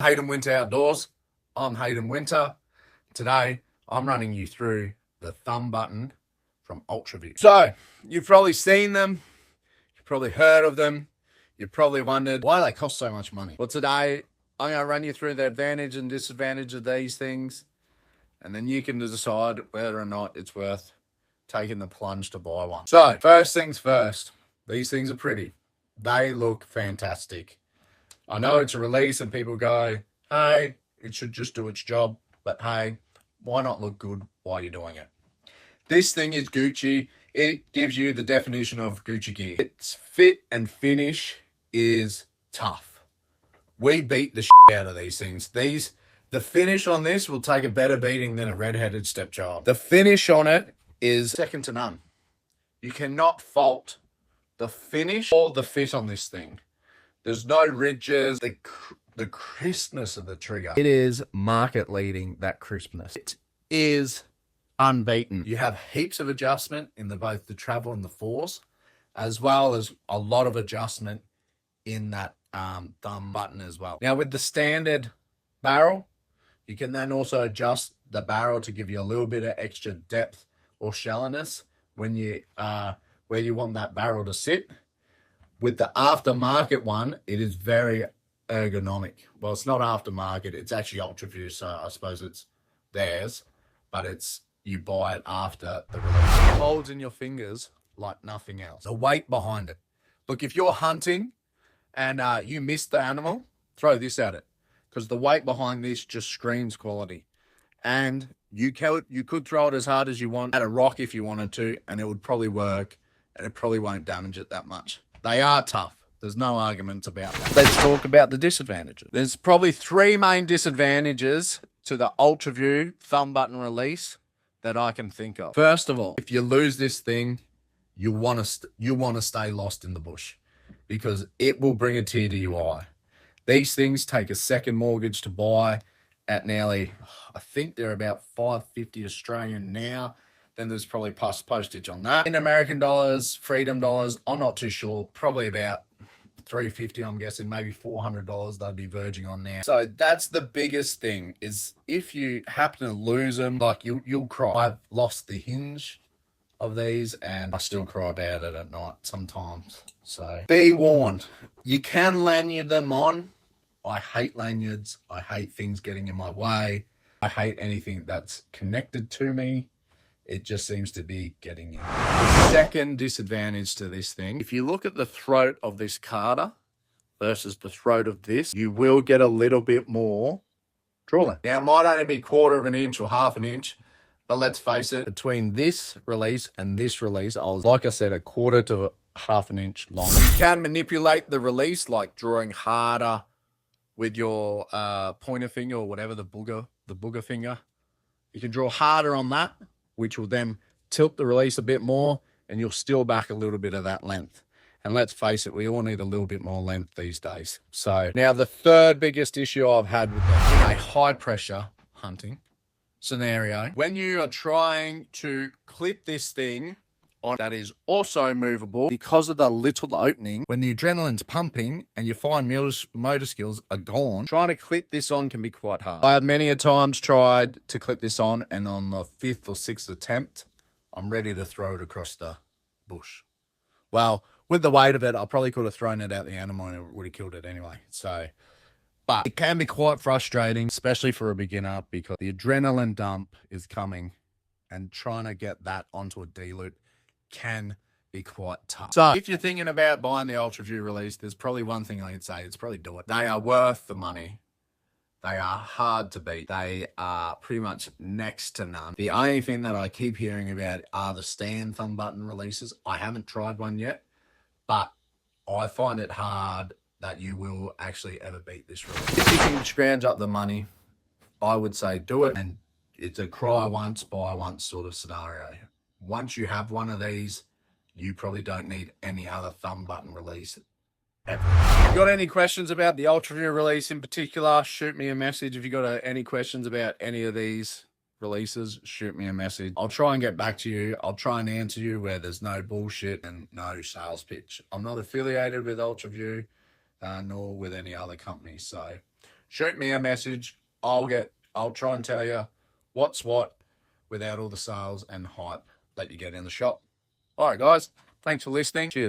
Hayden Winter Outdoors. I'm Hayden Winter. Today, I'm running you through the thumb button from UltraView. So, you've probably seen them. You've probably heard of them. You've probably wondered why they cost so much money. Well, today, I'm going to run you through the advantage and disadvantage of these things. And then you can decide whether or not it's worth taking the plunge to buy one. So, first things first. These things are pretty. They look fantastic. I know it's a release and people go, hey, it should just do its job. But hey, why not look good while you're doing it? This thing is Gucci. It gives you the definition of Gucci gear. Its fit and finish is tough. We beat the shit out of these things. The finish on this will take a better beating than a red-headed stepchild. The finish on it is second to none. You cannot fault the finish or the fit on this thing. There's no ridges. The crispness of the trigger. It is market leading, that crispness. It is unbeaten. You have heaps of adjustment in both the travel and the force, as well as a lot of adjustment in that thumb button as well. Now with the standard barrel, you can then also adjust the barrel to give you a little bit of extra depth or shallowness when you where you want that barrel to sit. With the aftermarket one, it is very ergonomic. Well, it's not aftermarket, it's actually UltraView, so I suppose it's theirs, but you buy it after the release. It holds in your fingers like nothing else. The weight behind it. Look, if you're hunting and you miss the animal, throw this at it, because the weight behind this just screams quality. And you could throw it as hard as you want at a rock if you wanted to, and it would probably work, and it probably won't damage it that much. They are tough. There's no arguments about that. Let's talk about the disadvantages. There's probably three main disadvantages to the UltraView thumb button release that I can think of. First of all, if you lose this thing, you want to stay lost in the bush, because it will bring a tear to your eye. These things take a second mortgage to buy at nearly, I think they're about $5.50 Australian now. Then there's probably plus postage on that. In American dollars, freedom dollars, I'm not too sure. Probably about $350, I'm guessing, maybe $400 they'd be verging on now. So that's the biggest thing, is if you happen to lose them, like you'll cry. I've lost the hinge of these and I still cry about it at night sometimes. So be warned, you can lanyard them on. I hate lanyards. I hate things getting in my way. I hate anything that's connected to me. It just seems to be getting in. The second disadvantage to this thing, if you look at the throat of this Carter versus the throat of this, you will get a little bit more drawing. Now, it might only be 1/4 of an inch or 1/2 inch, but let's face it, between this release and this release, I was, like I said, 1/4 to 1/2 inch long. You can manipulate the release, like drawing harder with your pointer finger or whatever, the booger finger. You can draw harder on that, which will then tilt the release a bit more, and you'll still back a little bit of that length. And let's face it, we all need a little bit more length these days. So now the third biggest issue I've had with that, in a high pressure hunting scenario, when you are trying to clip this thing on that is also movable, because of the little opening, when the adrenaline's pumping and your fine motor skills are gone, trying to clip this on can be quite hard. I have many a times tried to clip this on, and on the 5th or 6th attempt, I'm ready to throw it across the bush. Well, with the weight of it, I probably could have thrown it at the animal and it would have killed it anyway. So, but it can be quite frustrating, especially for a beginner, because the adrenaline dump is coming, and trying to get that onto a D-loop can be quite tough. So if you're thinking about buying the UltraView release, there's probably one thing I can say, it's probably do it. They are worth the money. They are hard to beat. They are pretty much next to none. The only thing that I keep hearing about are the stand thumb button releases. I haven't tried one yet, but I find it hard that you will actually ever beat this release. If you can scrounge up the money, I would say do it. And it's a cry once, buy once sort of scenario. Once you have one of these, you probably don't need any other thumb button release ever. If you got any questions about the UltraView release in particular, shoot me a message. If you got any questions about any of these releases, shoot me a message. I'll try and get back to you. I'll try and answer you where there's no bullshit and no sales pitch. I'm not affiliated with UltraView, nor with any other company. So shoot me a message. I'll try and tell you what's what without all the sales and hype that you get in the shop. All right, guys. Thanks for listening. Cheers.